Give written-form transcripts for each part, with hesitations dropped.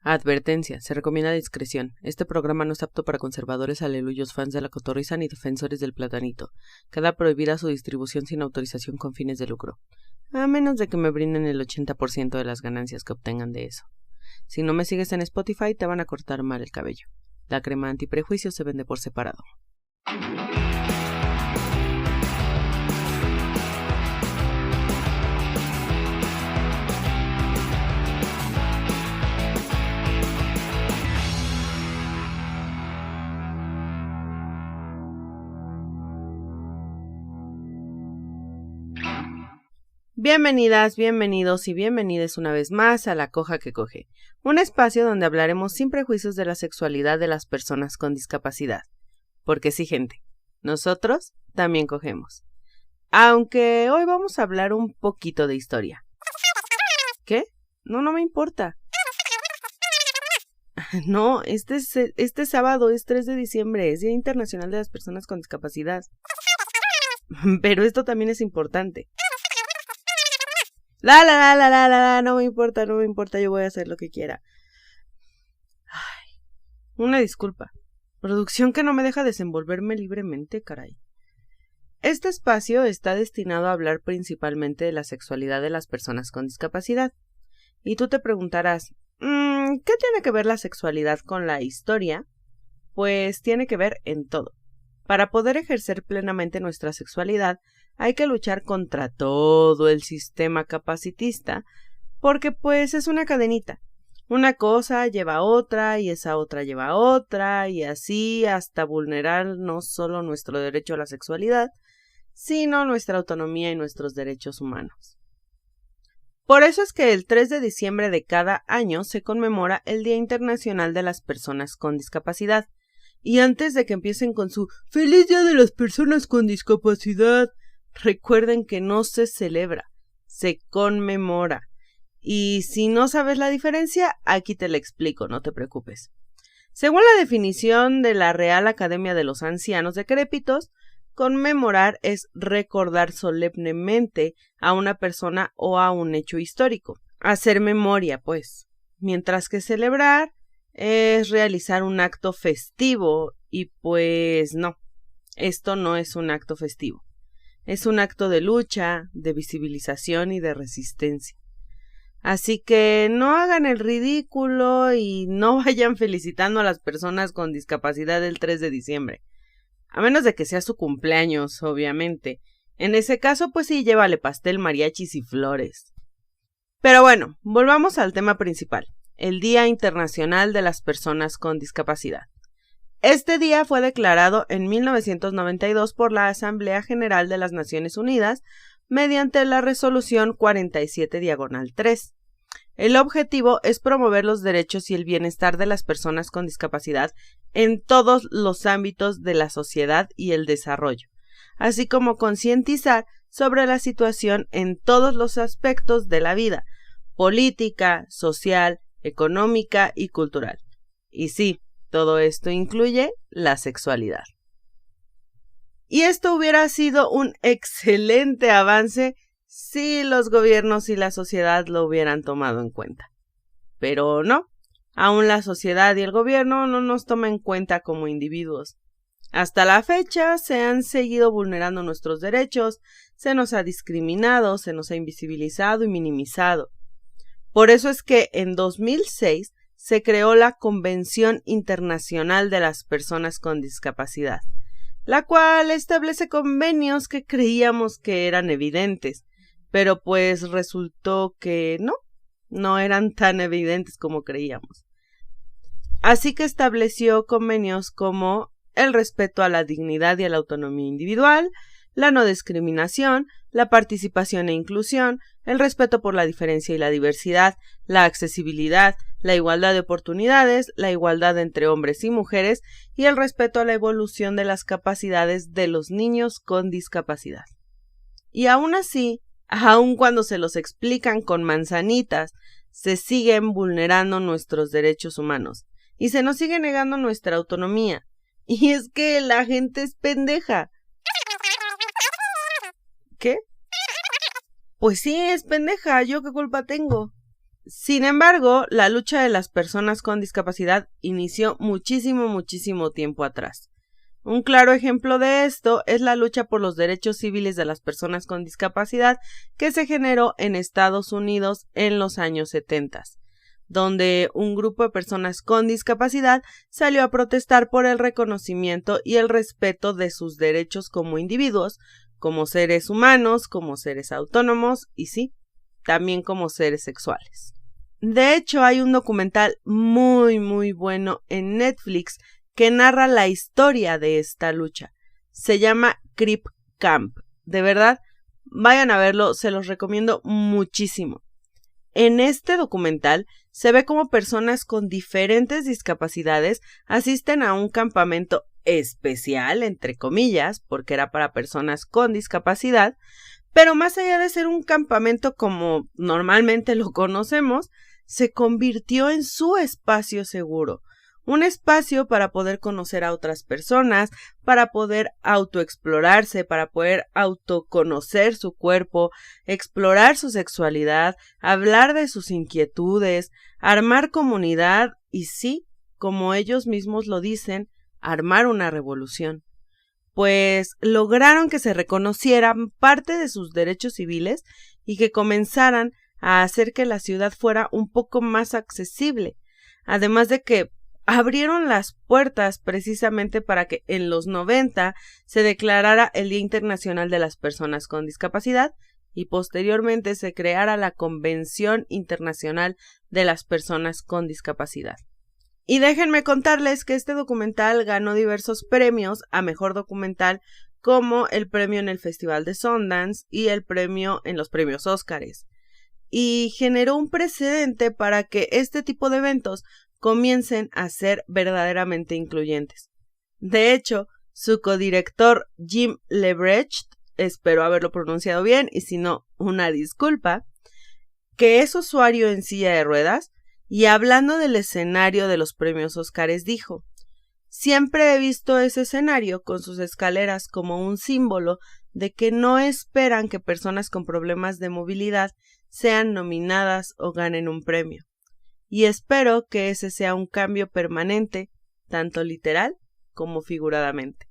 Advertencia, se recomienda discreción. Este programa no es apto para conservadores, aleluyos, fans de la cotorriza ni defensores del platanito. Queda prohibida su distribución sin autorización con fines de lucro. A menos de que me brinden el 80% de las ganancias que obtengan de eso. Si no me sigues en Spotify, te van a cortar mal el cabello. La crema antiprejuicios se vende por separado. Bienvenidas, bienvenidos y bienvenides una vez más a La Coja que Coge, un espacio donde hablaremos sin prejuicios de la sexualidad de las personas con discapacidad. Porque sí, gente, nosotros también cogemos. Aunque hoy vamos a hablar un poquito de historia. ¿Qué? No me importa. No, este sábado es 3 de diciembre, es Día Internacional de las Personas con Discapacidad. Pero esto también es importante. No me importa, yo voy a hacer lo que quiera. Ay, una disculpa. Producción que no me deja desenvolverme libremente, caray. Este espacio está destinado a hablar principalmente de la sexualidad de las personas con discapacidad. Y tú te preguntarás, ¿qué tiene que ver la sexualidad con la historia? Pues tiene que ver en todo. Para poder ejercer plenamente nuestra sexualidad, hay que luchar contra todo el sistema capacitista, porque pues es una cadenita. Una cosa lleva a otra, y esa otra lleva a otra, y así hasta vulnerar no solo nuestro derecho a la sexualidad, sino nuestra autonomía y nuestros derechos humanos. Por eso es que el 3 de diciembre de cada año se conmemora el Día Internacional de las Personas con Discapacidad. Y antes de que empiecen con su ¡Feliz Día de las Personas con Discapacidad!, recuerden que no se celebra, se conmemora. Y si no sabes la diferencia, aquí te la explico, no te preocupes. Según la definición de la Real Academia de los Ancianos Decrépitos, conmemorar es recordar solemnemente a una persona o a un hecho histórico. Hacer memoria, pues. Mientras que celebrar es realizar un acto festivo y pues no, esto no es un acto festivo. Es un acto de lucha, de visibilización y de resistencia. Así que no hagan el ridículo y no vayan felicitando a las personas con discapacidad el 3 de diciembre. A menos de que sea su cumpleaños, obviamente. En ese caso, pues sí, llévale pastel, mariachis y flores. Pero bueno, volvamos al tema principal, el Día Internacional de las Personas con Discapacidad. Este día fue declarado en 1992 por la Asamblea General de las Naciones Unidas mediante la Resolución 47/3. El objetivo es promover los derechos y el bienestar de las personas con discapacidad en todos los ámbitos de la sociedad y el desarrollo, así como concientizar sobre la situación en todos los aspectos de la vida, política, social, económica y cultural. Y sí, todo esto incluye la sexualidad. Y esto hubiera sido un excelente avance si los gobiernos y la sociedad lo hubieran tomado en cuenta. Pero no, aún la sociedad y el gobierno no nos toman en cuenta como individuos. Hasta la fecha se han seguido vulnerando nuestros derechos, se nos ha discriminado, se nos ha invisibilizado y minimizado. Por eso es que en 2006 se creó la Convención Internacional de las Personas con Discapacidad, la cual establece convenios que creíamos que eran evidentes, pero pues resultó que no eran tan evidentes como creíamos. Así que estableció convenios como el respeto a la dignidad y a la autonomía individual, la no discriminación, la participación e inclusión, el respeto por la diferencia y la diversidad, la accesibilidad, la igualdad de oportunidades, la igualdad entre hombres y mujeres y el respeto a la evolución de las capacidades de los niños con discapacidad. Y aún así, aun cuando se los explican con manzanitas, se siguen vulnerando nuestros derechos humanos y se nos sigue negando nuestra autonomía. Y es que la gente es pendeja. ¿Qué? Pues sí, es pendeja, ¿yo qué culpa tengo? Sin embargo, la lucha de las personas con discapacidad inició muchísimo tiempo atrás. Un claro ejemplo de esto es la lucha por los derechos civiles de las personas con discapacidad que se generó en Estados Unidos en los años 70, donde un grupo de personas con discapacidad salió a protestar por el reconocimiento y el respeto de sus derechos como individuos, como seres humanos, como seres autónomos y sí, también como seres sexuales. De hecho, hay un documental muy bueno en Netflix que narra la historia de esta lucha. Se llama Crip Camp. De verdad, vayan a verlo, se los recomiendo muchísimo. En este documental se ve cómo personas con diferentes discapacidades asisten a un campamento especial, entre comillas, porque era para personas con discapacidad, pero más allá de ser un campamento como normalmente lo conocemos, se convirtió en su espacio seguro. Un espacio para poder conocer a otras personas, para poder autoexplorarse, para poder autoconocer su cuerpo, explorar su sexualidad, hablar de sus inquietudes, armar comunidad y sí, como ellos mismos lo dicen, armar una revolución. Pues lograron que se reconocieran parte de sus derechos civiles y que comenzaran a hacer que la ciudad fuera un poco más accesible, además de que abrieron las puertas precisamente para que en los 90 se declarara el Día Internacional de las Personas con Discapacidad y posteriormente se creara la Convención Internacional de las Personas con Discapacidad. Y déjenme contarles que este documental ganó diversos premios a mejor documental, como el premio en el Festival de Sundance y el premio en los premios Óscares. Y generó un precedente para que este tipo de eventos comiencen a ser verdaderamente incluyentes. De hecho, su codirector Jim Lebrecht, espero haberlo pronunciado bien y si no, una disculpa, que es usuario en silla de ruedas, y hablando del escenario de los premios Óscares dijo: siempre he visto ese escenario con sus escaleras como un símbolo de que no esperan que personas con problemas de movilidad sean nominadas o ganen un premio. Y espero que ese sea un cambio permanente, tanto literal como figuradamente.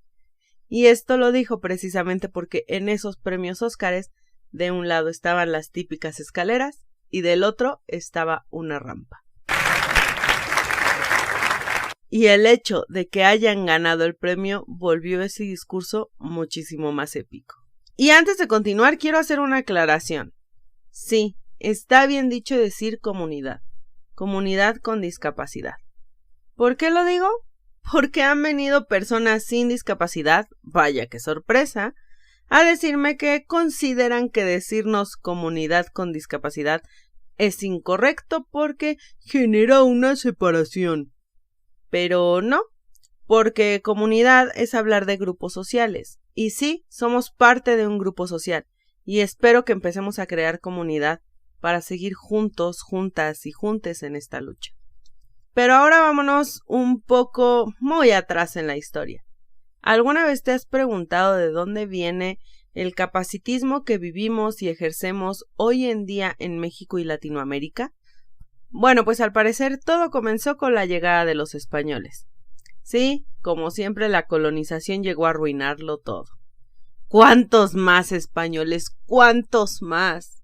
Y esto lo dijo precisamente porque en esos premios Óscares, de un lado estaban las típicas escaleras y del otro estaba una rampa. Y el hecho de que hayan ganado el premio volvió ese discurso muchísimo más épico. Y antes de continuar, quiero hacer una aclaración. Sí, está bien dicho decir comunidad. Comunidad con discapacidad. ¿Por qué lo digo? Porque han venido personas sin discapacidad, vaya que sorpresa, a decirme que consideran que decirnos comunidad con discapacidad es incorrecto porque genera una separación. Pero no, porque comunidad es hablar de grupos sociales. Y sí, somos parte de un grupo social. Y espero que empecemos a crear comunidad para seguir juntos, juntas y juntes en esta lucha. Pero ahora vámonos un poco muy atrás en la historia. ¿Alguna vez te has preguntado de dónde viene el capacitismo que vivimos y ejercemos hoy en día en México y Latinoamérica? Bueno, pues al parecer todo comenzó con la llegada de los españoles. Sí, como siempre la colonización llegó a arruinarlo todo. ¿Cuántos más españoles? ¿Cuántos más?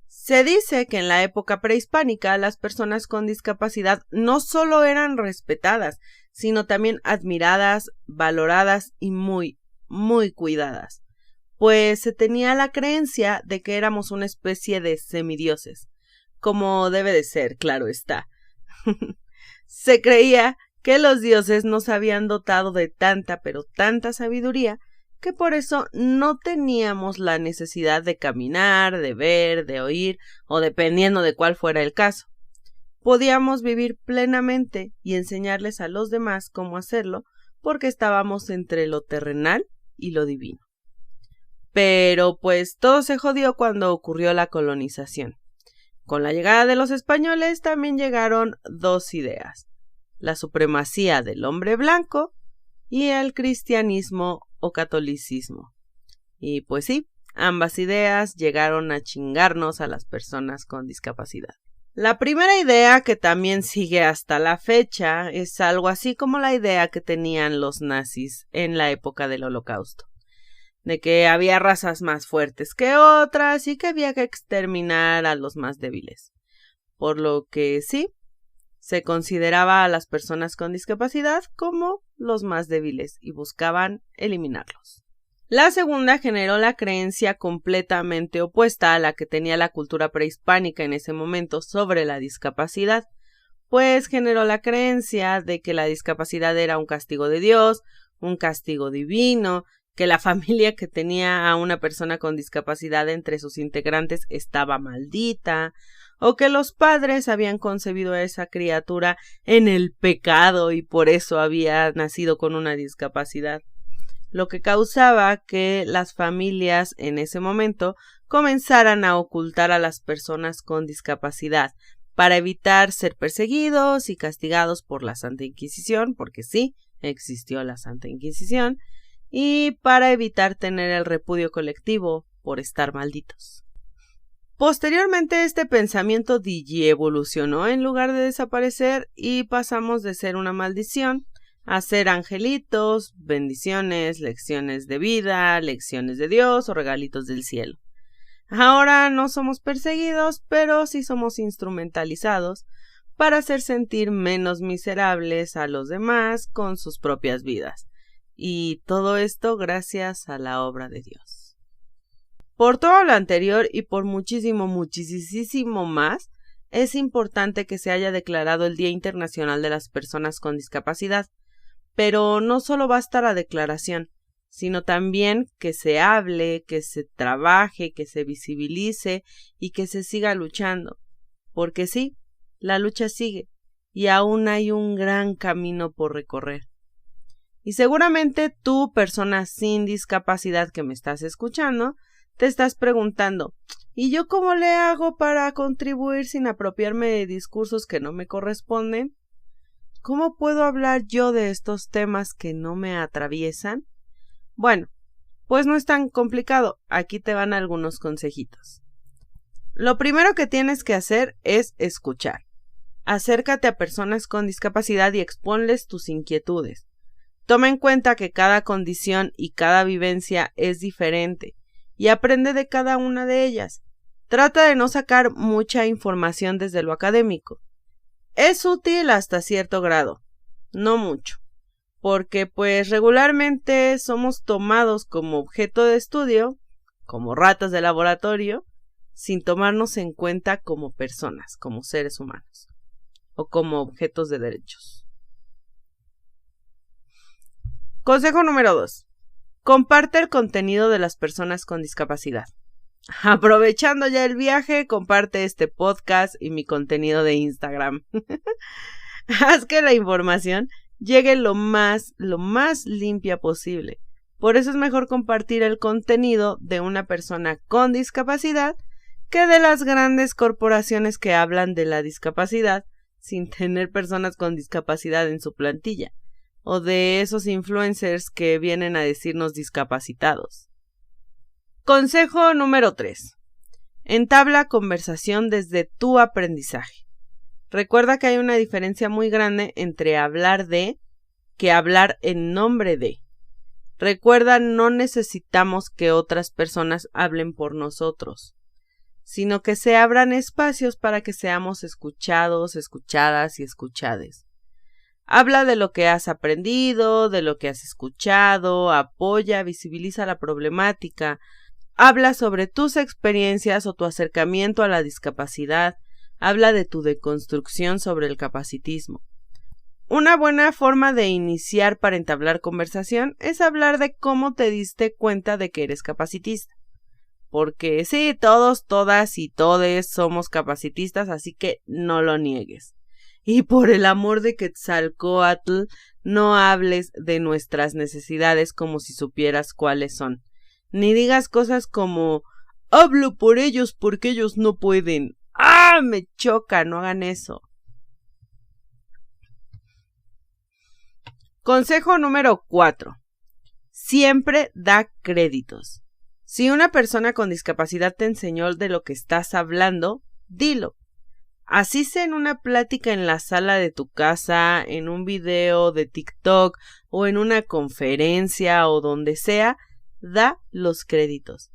Se dice que en la época prehispánica las personas con discapacidad no solo eran respetadas, sino también admiradas, valoradas y muy cuidadas, pues se tenía la creencia de que éramos una especie de semidioses, como debe de ser, claro está. Se creía que los dioses nos habían dotado de tanta, pero tanta sabiduría, que por eso no teníamos la necesidad de caminar, de ver, de oír, o dependiendo de cuál fuera el caso. Podíamos vivir plenamente y enseñarles a los demás cómo hacerlo, porque estábamos entre lo terrenal y lo divino. Pero pues todo se jodió cuando ocurrió la colonización. Con la llegada de los españoles también llegaron dos ideas: la supremacía del hombre blanco y el cristianismo o catolicismo. Y pues sí, ambas ideas llegaron a chingarnos a las personas con discapacidad. La primera idea, que también sigue hasta la fecha, es algo así como la idea que tenían los nazis en la época del Holocausto, de que había razas más fuertes que otras y que había que exterminar a los más débiles. Por lo que sí, se consideraba a las personas con discapacidad como los más débiles y buscaban eliminarlos. La segunda generó la creencia completamente opuesta a la que tenía la cultura prehispánica en ese momento sobre la discapacidad, pues generó la creencia de que la discapacidad era un castigo de Dios, un castigo divino, que la familia que tenía a una persona con discapacidad entre sus integrantes estaba maldita, o que los padres habían concebido a esa criatura en el pecado y por eso había nacido con una discapacidad, lo que causaba que las familias en ese momento comenzaran a ocultar a las personas con discapacidad para evitar ser perseguidos y castigados por la Santa Inquisición, porque sí, existió la Santa Inquisición, y para evitar tener el repudio colectivo por estar malditos. Posteriormente, este pensamiento digievolucionó en lugar de desaparecer y pasamos de ser una maldición a ser angelitos, bendiciones, lecciones de vida, lecciones de Dios o regalitos del cielo. Ahora no somos perseguidos, pero sí somos instrumentalizados para hacer sentir menos miserables a los demás con sus propias vidas. Y todo esto gracias a la obra de Dios. Por todo lo anterior y por muchísimo más, es importante que se haya declarado el Día Internacional de las Personas con Discapacidad, pero no solo basta la declaración, sino también que se hable, que se trabaje, que se visibilice y que se siga luchando, porque sí, la lucha sigue y aún hay un gran camino por recorrer. Y seguramente tú, persona sin discapacidad que me estás escuchando, te estás preguntando, ¿y yo cómo le hago para contribuir sin apropiarme de discursos que no me corresponden? ¿Cómo puedo hablar yo de estos temas que no me atraviesan? Bueno, pues no es tan complicado. Aquí te van algunos consejitos. Lo primero que tienes que hacer es escuchar. Acércate a personas con discapacidad y exponles tus inquietudes. Toma en cuenta que cada condición y cada vivencia es diferente y aprende de cada una de ellas. Trata de no sacar mucha información desde lo académico. Es útil hasta cierto grado, no mucho, porque pues regularmente somos tomados como objeto de estudio, como ratas de laboratorio, sin tomarnos en cuenta como personas, como seres humanos, o como objetos de derechos. Consejo número 2. Comparte el contenido de las personas con discapacidad. Aprovechando ya el viaje, comparte este podcast y mi contenido de Instagram. Haz que la información llegue lo más limpia posible. Por eso es mejor compartir el contenido de una persona con discapacidad que de las grandes corporaciones que hablan de la discapacidad sin tener personas con discapacidad en su plantilla, o de esos influencers que vienen a decirnos discapacitados. Consejo número 3. Entabla conversación desde tu aprendizaje. Recuerda que hay una diferencia muy grande entre hablar de que hablar en nombre de. Recuerda, no necesitamos que otras personas hablen por nosotros, sino que se abran espacios para que seamos escuchados, escuchadas y escuchades. Habla de lo que has aprendido, de lo que has escuchado, apoya, visibiliza la problemática. Habla sobre tus experiencias o tu acercamiento a la discapacidad. Habla de tu deconstrucción sobre el capacitismo. Una buena forma de iniciar para entablar conversación es hablar de cómo te diste cuenta de que eres capacitista. Porque sí, todos, todas y todes somos capacitistas, así que no lo niegues. Y por el amor de Quetzalcóatl, no hables de nuestras necesidades como si supieras cuáles son. Ni digas cosas como, hablo por ellos porque ellos no pueden. ¡Ah! Me choca, no hagan eso. Consejo número 4. Siempre da créditos. Si una persona con discapacidad te enseñó de lo que estás hablando, dilo. Así sea en una plática en la sala de tu casa, en un video de TikTok o en una conferencia o donde sea, da los créditos.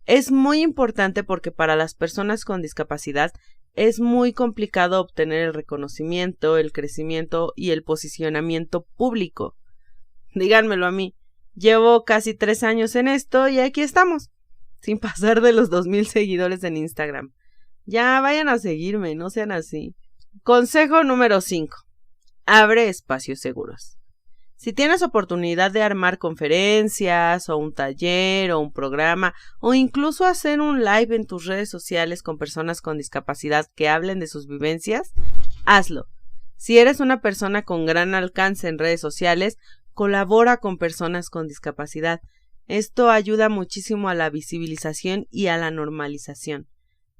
Es muy importante porque para las personas con discapacidad es muy complicado obtener el reconocimiento, el crecimiento y el posicionamiento público. Díganmelo a mí, llevo casi 3 años en esto y aquí estamos, sin pasar de los 2,000 seguidores en Instagram. Ya vayan a seguirme, no sean así. Consejo número 5. Abre espacios seguros. Si tienes oportunidad de armar conferencias o un taller o un programa o incluso hacer un live en tus redes sociales con personas con discapacidad que hablen de sus vivencias, hazlo. Si eres una persona con gran alcance en redes sociales, colabora con personas con discapacidad. Esto ayuda muchísimo a la visibilización y a la normalización.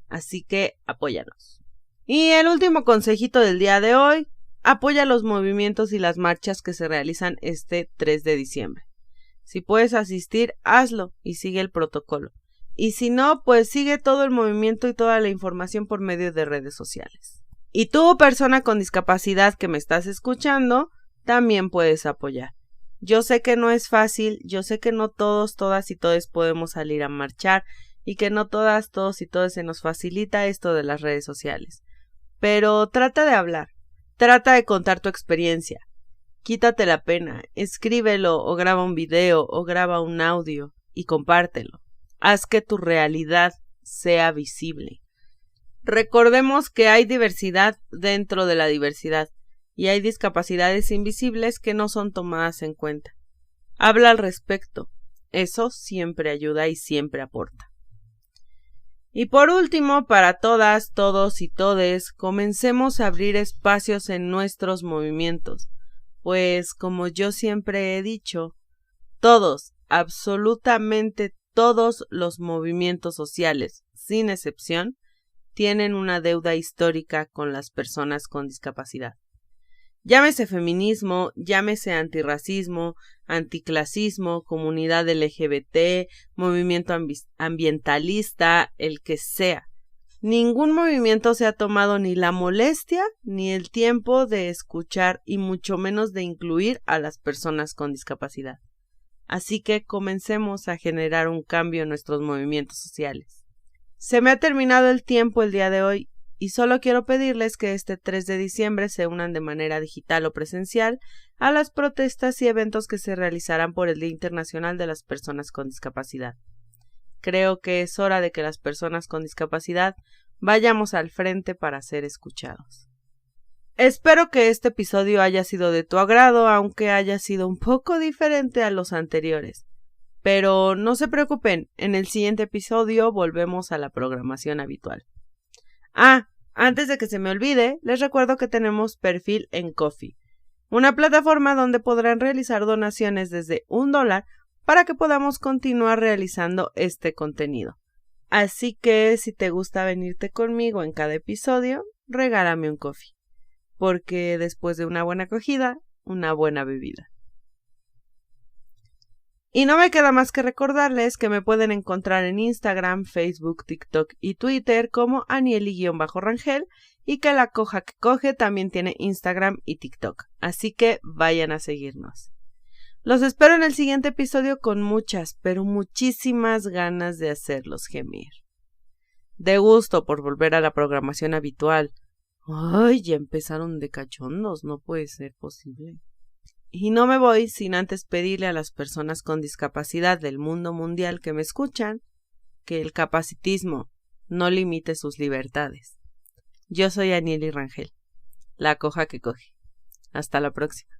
Así que apóyanos. Y el último consejito del día de hoy, apoya los movimientos y las marchas que se realizan este 3 de diciembre. Si puedes asistir, hazlo y sigue el protocolo. Y si no, pues sigue todo el movimiento y toda la información por medio de redes sociales. Y tú, persona con discapacidad que me estás escuchando, también puedes apoyar. Yo sé que no es fácil, yo sé que no todos, todas y todes podemos salir a marchar y que no todas, todos y todes se nos facilita esto de las redes sociales. Pero trata de hablar, trata de contar tu experiencia. Quítate la pena, escríbelo o graba un video o graba un audio y compártelo. Haz que tu realidad sea visible. Recordemos que hay diversidad dentro de la diversidad y hay discapacidades invisibles que no son tomadas en cuenta. Habla al respecto. Eso siempre ayuda y siempre aporta. Y por último, para todas, todos y todes, comencemos a abrir espacios en nuestros movimientos, pues como yo siempre he dicho, todos, absolutamente todos los movimientos sociales, sin excepción, tienen una deuda histórica con las personas con discapacidad. Llámese feminismo, llámese antirracismo, anticlasismo, comunidad LGBT, movimiento ambientalista, el que sea. Ningún movimiento se ha tomado ni la molestia ni el tiempo de escuchar y mucho menos de incluir a las personas con discapacidad. Así que comencemos a generar un cambio en nuestros movimientos sociales. Se me ha terminado el tiempo el día de hoy. Y solo quiero pedirles que este 3 de diciembre se unan de manera digital o presencial a las protestas y eventos que se realizarán por el Día Internacional de las Personas con Discapacidad. Creo que es hora de que las personas con discapacidad vayamos al frente para ser escuchados. Espero que este episodio haya sido de tu agrado, aunque haya sido un poco diferente a los anteriores. Pero no se preocupen, en el siguiente episodio volvemos a la programación habitual. Antes de que se me olvide, les recuerdo que tenemos perfil en Ko-fi, una plataforma donde podrán realizar donaciones desde $1 para que podamos continuar realizando este contenido. Así que si te gusta venirte conmigo en cada episodio, regálame un Ko-fi, porque después de una buena acogida, una buena bebida. Y no me queda más que recordarles que me pueden encontrar en Instagram, Facebook, TikTok y Twitter como Anieli_Rangel y que La Coja que Coge también tiene Instagram y TikTok, así que vayan a seguirnos. Los espero en el siguiente episodio con muchas, pero muchísimas ganas de hacerlos gemir. De gusto por volver a la programación habitual. Ay, ya empezaron de cachondos, no puede ser posible. Y no me voy sin antes pedirle a las personas con discapacidad del mundo mundial que me escuchan que el capacitismo no limite sus libertades. Yo soy Anieli Rangel, la coja que coge. Hasta la próxima.